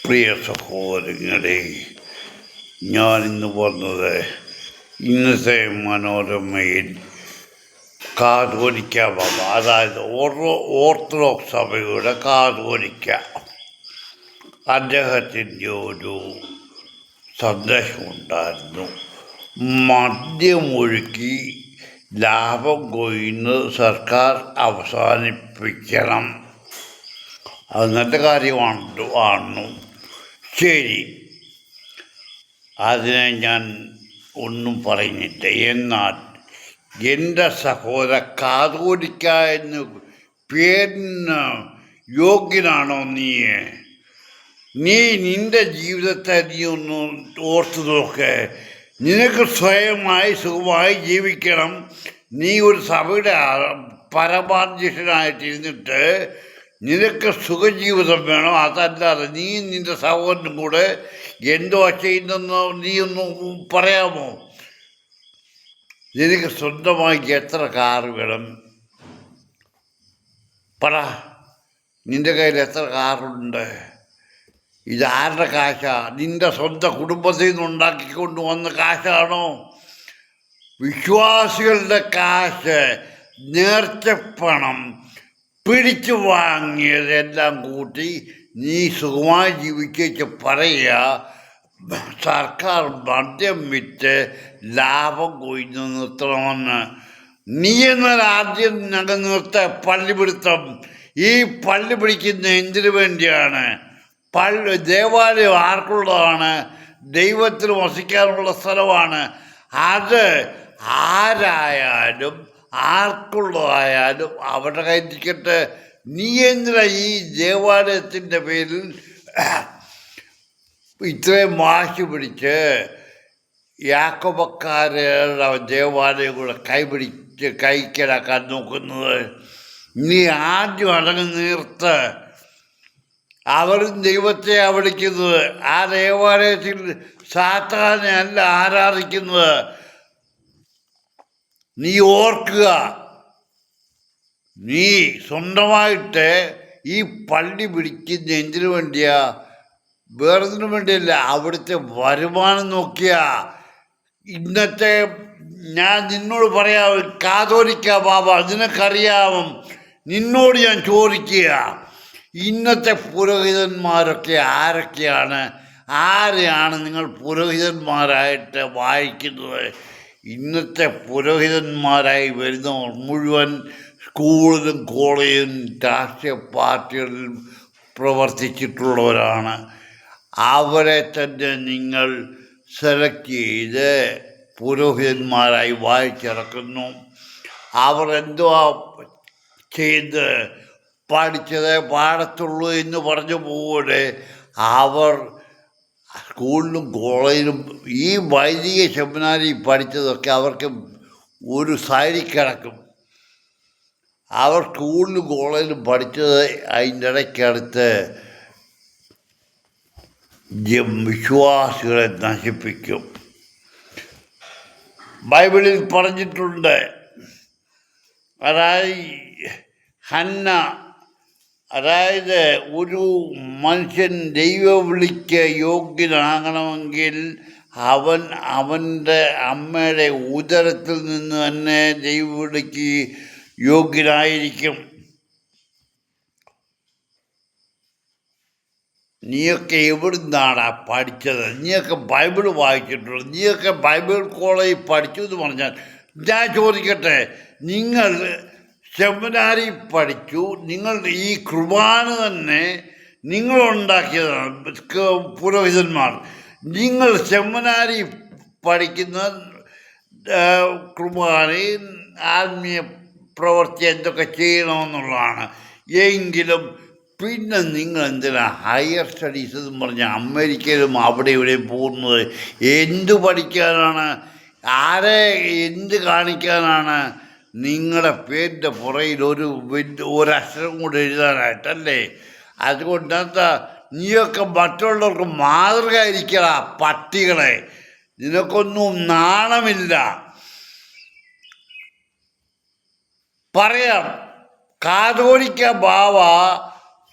പ്രിയ സഹോദരങ്ങളെ, ഞാനിന്ന് വന്നത് ഇന്നത്തെ മനോരമയിൽ കാതോലിക്ക ബാബ, അതായത് ഓർത്തഡോക്സ് സഭയുടെ കാതോലിക്ക അദ്ദേഹത്തിൻ്റെ ഒരു സന്ദേശമുണ്ടായിരുന്നു. മദ്യമൊഴുക്കി ലാഭം കൊയ്യുന്നത് സർക്കാർ അവസാനിപ്പിക്കണം. അത് നല്ല കാര്യമാണ്. ശരി, അതിനെ ഞാൻ ഒന്നും പറയുന്നില്ല. എന്നാൽ എൻ്റെ സഹോദര, കാതോലിക്ക എന്ന് പേരിന് യോഗ്യനാണോ നീ? നിൻ്റെ ജീവിതത്തെ നീ ഒന്ന് ഓർത്തു നോക്ക്. നിനക്ക് സ്വയമായി സുഖമായി ജീവിക്കണം. നീ ഒരു സഭയുടെ പരമാധ്യക്ഷനായിട്ടിരുന്നിട്ട് നിനക്ക് സുഖജീവിതം വേണം. അതല്ലാതെ നീ നിൻ്റെ സഹോദരനും കൂടെ എന്തോ ചെയ്യുന്നെന്നോ നീ ഒന്ന് പറയാമോ? നിനക്ക് സ്വന്തമായി എത്ര കാറ് വേണം? പറ. നിൻ്റെ കയ്യിൽ എത്ര കാറുണ്ട്? ഇതാരുടെ കാശാ? നിൻ്റെ സ്വന്തം കുടുംബത്തിൽ നിന്ന് ഉണ്ടാക്കിക്കൊണ്ട് വന്ന കാശാണോ? വിശ്വാസികളുടെ കാശ്, നേർച്ചപ്പണം, പിടിച്ചു വാങ്ങിയതെല്ലാം കൂട്ടി നീ സുഖമായി ജീവിച്ചു പറയുക സർക്കാർ മദ്യം വിറ്റ് ലാഭം കൊയ്ഞ്ഞു നിർത്തണമെന്ന്. നീ എന്നാൽ ആദ്യം ഞങ്ങൾ നിർത്ത പള്ളിപിടുത്തം. ഈ പള്ളി പിടിക്കുന്ന എന്തിനു വേണ്ടിയാണ്? ദേവാലയം ആർക്കുള്ളതാണ്? ദൈവത്തിന് വസിക്കാനുള്ള സ്ഥലമാണ്. അത് ആരായാലും ആർക്കുള്ളതായാലും അവരുടെ കയ്യിരിക്കട്ടെ. നീ എന്തിനാ ഈ ദേവാലയത്തിൻ്റെ പേരിൽ ഇത്രയും വാശി പിടിച്ച് യാക്കോബക്കാരുടെ ദേവാലയം കൂടെ കൈക്കലാക്കാൻ നോക്കുന്നത്? നീ ആദ്യം അടങ്ങി നിർത്ത്. അവരും ദൈവത്തെ വിളിക്കുന്നത്. ആ ദേവാലയത്തിൽ സാത്താനെ അല്ല ആരാധിക്കുന്നത്. നീ ഓർക്കുക, നീ സ്വന്തമായിട്ട് ഈ പള്ളി പിടിക്കുന്ന എന്തിനു വേണ്ടിയാ? വേറൊന്നിനു വേണ്ടിയല്ല. അവിടുത്തെ വരുമാനം നോക്കിയാ. ഇന്നത്തെ ഞാൻ നിന്നോട് പറയാം, കാതോലിക്ക ബാബ, നിനക്കറിയാവും. നിന്നോട് ഞാൻ ചോദിക്കുക, ഇന്നത്തെ പുരോഹിതന്മാരൊക്കെ ആരൊക്കെയാണ്? ആരെയാണ് നിങ്ങൾ പുരോഹിതന്മാരായിട്ട് വായിക്കുന്നത്? ഇന്നത്തെ പുരോഹിതന്മാരായി വരുന്നവർ മുഴുവൻ സ്കൂളിലും കോളേജിലും രാഷ്ട്രീയ പാർട്ടികളിലും പ്രവർത്തിച്ചിട്ടുള്ളവരാണ്. അവരെ തന്നെ നിങ്ങൾ സെലക്ട് ചെയ്ത് പുരോഹിതന്മാരായി വായിച്ചിറക്കുന്നു. അവർ എന്തുവാ ചെയ്ത് പഠിച്ചത് പാടത്തുള്ളൂ എന്ന് പറഞ്ഞു പോകൂടെ. അവർ സ്കൂളിലും കോളേജിലും ഈ വൈദിക സെമിനാരി പഠിച്ചതൊക്കെ അവർക്ക് ഒരു സൈഡിൽ കിടക്കും. അവർ സ്കൂളിലും കോളേജിലും പഠിച്ചത് അതിൻ്റെ ഇടയ്ക്കടുത്ത് വിശ്വാസികളെ നശിപ്പിക്കും. ബൈബിളിൽ പറഞ്ഞിട്ടുണ്ട്. അതായത് ഒരു മനുഷ്യൻ ദൈവവിളിക്ക് യോഗ്യനാകണമെങ്കിൽ അവൻ അവൻ്റെ അമ്മയുടെ ഉദരത്തിൽ നിന്ന് തന്നെ ദൈവവിളിക്ക് യോഗ്യനായിരിക്കും. നീയൊക്കെ എവിടുന്നാടാ പഠിച്ചത്? നീയൊക്കെ ബൈബിൾ വായിച്ചിട്ടുള്ളൂ. നീയൊക്കെ ബൈബിൾ കോളേജിൽ പഠിച്ചു എന്ന് പറഞ്ഞാൽ ഞാൻ ചോദിക്കട്ടെ, നിങ്ങൾ സെമിനാരി പഠിച്ചു, നിങ്ങൾ ഈ കുർബാന തന്നെ നിങ്ങളുണ്ടാക്കിയതാണ് പുരോഹിതന്മാർ. നിങ്ങൾ സെമിനാരി പഠിക്കുന്ന കുർബാനയിൽ ആത്മീയ പ്രവൃത്തി എന്തൊക്കെ ചെയ്യണമെന്നുള്ളതാണ്. എങ്കിലും പിന്നെ നിങ്ങൾ എന്തിനാ ഹയർ സ്റ്റഡീസ് എന്ന് പറഞ്ഞാൽ അമേരിക്കയിലും അവിടെ ഇവിടെയും പോകുന്നത്? എന്തു പഠിക്കാനാണ്? ആരെ എന്ത് കാണിക്കാനാണ്? നിങ്ങളുടെ പേരിൻ്റെ പുറയിൽ ഒരക്ഷരം കൂടെ എഴുതാനായിട്ടല്ലേ? അതുകൊണ്ടെന്താ നീയൊക്കെ മറ്റുള്ളവർക്ക് മാതൃകയായിരിക്കടാ പട്ടികളെ. നിനക്കൊന്നും നാണമില്ല. പറയാം, കാതോലിക്ക ബാവ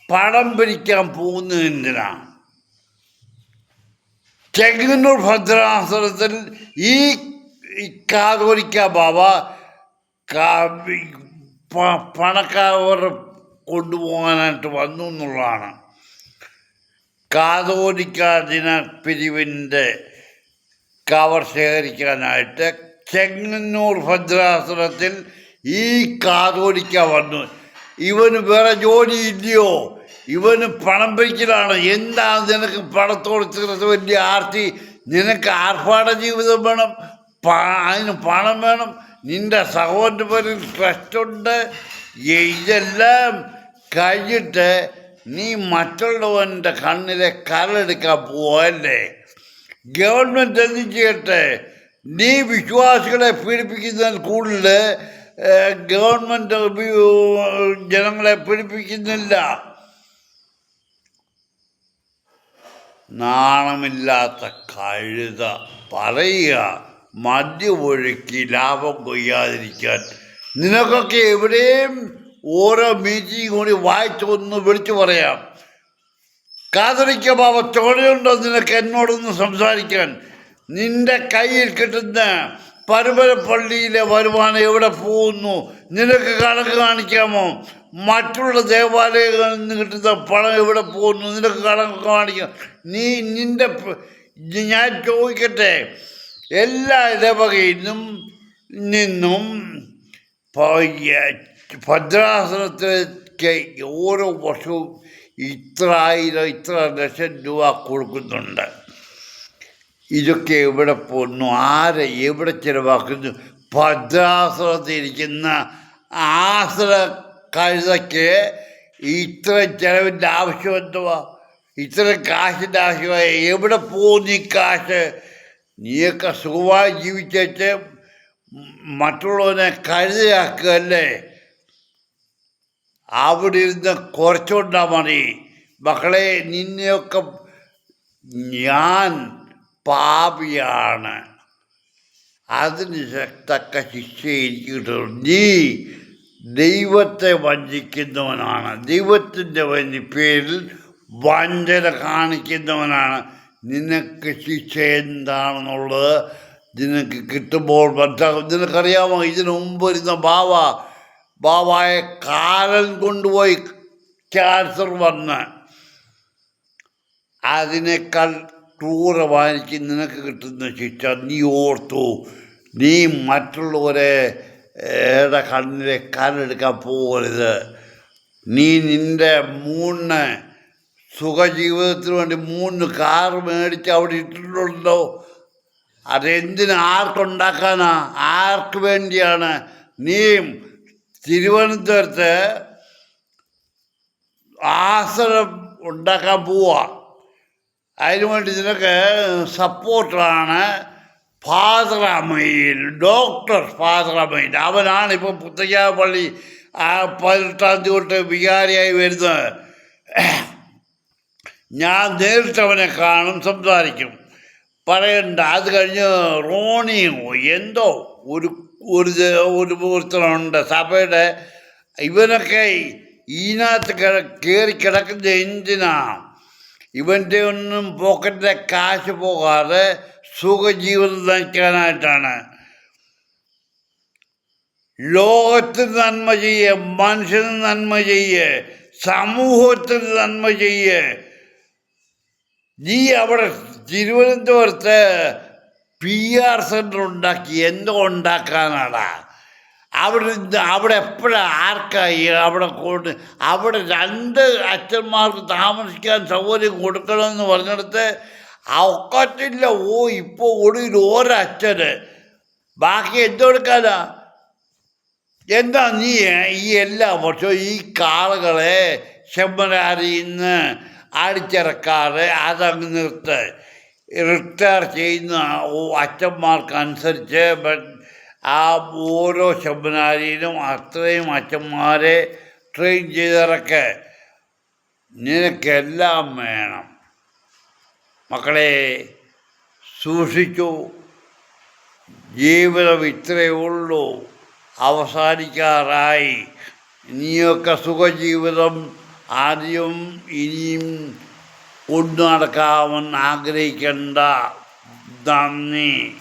പടം പിരിക്കാൻ പോകുന്നത് എന്തിനാ? ചെങ്ങന്നൂർ ഭദ്രാസനത്തിൽ ഈ കാതോലിക്ക ബാബ പണക്കാർ കൊണ്ടുപോകാനായിട്ട് വന്നു എന്നുള്ളതാണ്. കാതോലിക്ക ദിനപ്പിരിവിൻ്റെ കവർ ശേഖരിക്കാനായിട്ട് ചെങ്ങന്നൂർ ഭദ്രാസനത്തിൽ ഈ കാതോലിക്ക വന്നു. ഇവന് വേറെ ജോലി ഇല്ലയോ? ഇവന് പണം പിരിക്കലാണ്. എന്താ നിനക്ക് പണത്തോട് വലിയ ആർത്തി? നിനക്ക് ആർഭാട ജീവിതം വേണം, അതിന് പണം വേണം, നിന്റെ സഹോദരൻ്റെ പേരിൽ ട്രസ്റ്റുണ്ട്. ഇതെല്ലാം കഴിഞ്ഞിട്ട് നീ മറ്റുള്ളവൻ്റെ കണ്ണിലെ കരടെടുക്കാൻ പോവല്ലേ? ഗവൺമെൻറ് എന്ത് ചെയ്യട്ടെ? നീ വിശ്വാസികളെ പീഡിപ്പിക്കുന്നതിൽ കൂടുതൽ ഗവൺമെൻറ് ജനങ്ങളെ പീഡിപ്പിക്കുന്നില്ല. നാണമില്ലാത്ത കഴുത പറയുക മദ്യമൊഴുക്കി ലാഭം കൊയ്യാതിരിക്കാൻ. നിനക്കൊക്കെ എവിടെയും ഓരോ മീറ്റിംഗ് കൂടി വായിച്ചൊന്ന് വിളിച്ചു പറയാം. കാതോലിക്ക ബാബ ചോടയുണ്ടോ നിനക്ക് എന്നോടൊന്ന് സംസാരിക്കാൻ? നിന്റെ കയ്യിൽ കിട്ടുന്ന പരമ്പര പള്ളിയിലെ വരുമാനം എവിടെ പോകുന്നു? നിനക്ക് കണക്ക് കാണിക്കാമോ? മറ്റുള്ള ദേവാലയങ്ങളിൽ നിന്ന് കിട്ടുന്ന പണം എവിടെ പോകുന്നു? നിനക്ക് കണക്ക് കാണിക്കാം. ഞാൻ ചോദിക്കട്ടെ, എല്ലാ ഇടവകയിൽ നിന്നും ഭദ്രാസനത്തിലേക്ക് ഓരോ വർഷവും ഇത്ര ലക്ഷം രൂപ കൊടുക്കുന്നുണ്ട്. ഇതൊക്കെ എവിടെ പോകുന്നു? ആരെ എവിടെ ചിലവാക്കുന്നു? ഭദ്രാസനത്തിരിക്കുന്ന ആശ്ര കഴുതയ്ക്ക് ഇത്ര ചിലവിൻ്റെ ആവശ്യം എന്തുവാ? ഇത്ര കാശിൻ്റെ ആവശ്യമായ എവിടെ പോകുന്നു ഈ കാശ്? നീയൊക്കെ സുഖമായി ജീവിച്ചേച്ച് മറ്റുള്ളവനെ കഴുതയാക്കുകയല്ലേ? അവിടെ ഇരുന്ന് കുറച്ചുകൊണ്ടാൽ മതി. മക്കളെ, നിന്നെയൊക്കെ ഞാൻ പാപിയാണ്, അതിന് തക്ക ശിക്ഷ എനിക്ക് കിട്ടും. നീ ദൈവത്തെ വഞ്ചിക്കുന്നവനാണ്, ദൈവത്തിൻ്റെ പേരിൽ വഞ്ചന കാണിക്കുന്നവനാണ്. നിനക്ക് ശിക്ഷ എന്താണെന്നുള്ളത് നിനക്ക് കിട്ടുമ്പോൾ മനസ്സിലാക്കും. നിനക്കറിയാമോ, ഇതിനു മുമ്പ് വരുന്ന ബാബായെ കാലൻ കൊണ്ടുപോയി ക്യാൻസർ വന്ന് അതിനേക്കാൾ ക്രൂരമായിരിക്കും നിനക്ക് കിട്ടുന്ന ശിക്ഷ. നീ ഓർത്തു, നീ മറ്റുള്ളവരെ കണ്ണിലെ കല്ലെടുക്കാൻ പോകരുത്. നീ നിൻ്റെ 3 സുഖജീവിതത്തിന് വേണ്ടി 3 കാർ മേടിച്ച് അവിടെ ഇട്ടിട്ടുണ്ടല്ലോ. അതെന്തിന്? ആർക്കുണ്ടാക്കാനാ? ആർക്ക് വേണ്ടിയാണ്? നീ തിരുവനന്തപുരത്ത് ആശ്രമം ഉണ്ടാക്കാൻ പോവുക. അതിനുവേണ്ടി നിനക്ക് സപ്പോർട്ടറാണ് ഫാദർ അമീൻ, ഡോക്ടർ ഫാദർ അമീൻ. അവനാണ് ഇപ്പോൾ പുത്തയ്ക്കാപ്പള്ളി 18-ാം തീയതി തൊട്ട് വികാരിയായി വരുന്നത്. ഞാൻ നേരിട്ടവനെ കാണും, സംസാരിക്കും, പറയണ്ട. അത് കഴിഞ്ഞ് റോണിയോ എന്തോ ഒരുത്തനുണ്ട് സഭയുടെ. ഇവനൊക്കെ ഇതിനകത്ത് കയറി കിടക്കുന്ന എന്തിനാ? ഇവൻ്റെ ഒന്നും പോക്കറ്റിലെ കാശ് പോകാതെ സുഖജീവിതം നയിക്കാനായിട്ടാണ്. ലോകത്തിന് നന്മ ചെയ്യേ, മനുഷ്യന് നന്മ ചെയ്യേ, സമൂഹത്തിന് നന്മ ചെയ്യേ. നീ അവിടെ തിരുവനന്തപുരത്ത് PR സെൻ്റർ ഉണ്ടാക്കി എന്തോ ഉണ്ടാക്കാനാടാ? അവിടെ എപ്പോഴാണ് ആർക്കായി അവിടെ 2 അച്ഛന്മാർക്ക് താമസിക്കാൻ സൗകര്യം കൊടുക്കണമെന്ന് പറഞ്ഞെടുത്ത് ഒക്കത്തില്ല. ഇപ്പോൾ ഒടുവിൽ ഒരച്ഛന്, ബാക്കി എന്തെടുക്കാനാ? എന്താ നീ ഈ എല്ലാ വർഷവും ഈ കാളുകളെ സെമിനാരിൽ നിന്ന് അടിച്ചിറക്കാതെ അതങ്ങ് നിർത്ത്. റിട്ടയർ ചെയ്യുന്ന അച്ഛന്മാർക്കനുസരിച്ച് ആ ഓരോ സെമിനാരിയിലും അത്രയും അച്ഛന്മാരെ ട്രെയിൻ ചെയ്തിറക്ക്. നിനക്കെല്ലാം വേണം. മക്കളെ, സൂക്ഷിച്ചു. ജീവിതം ഇത്രയേ ഉള്ളൂ, അവസാനിക്കാറായി. നീയൊക്കെ സുഖജീവിതം ആദ്യം ഇനിയും കൊണ്ടു നടക്കാമെന്ന് ആഗ്രഹിക്കേണ്ട. നന്ദി.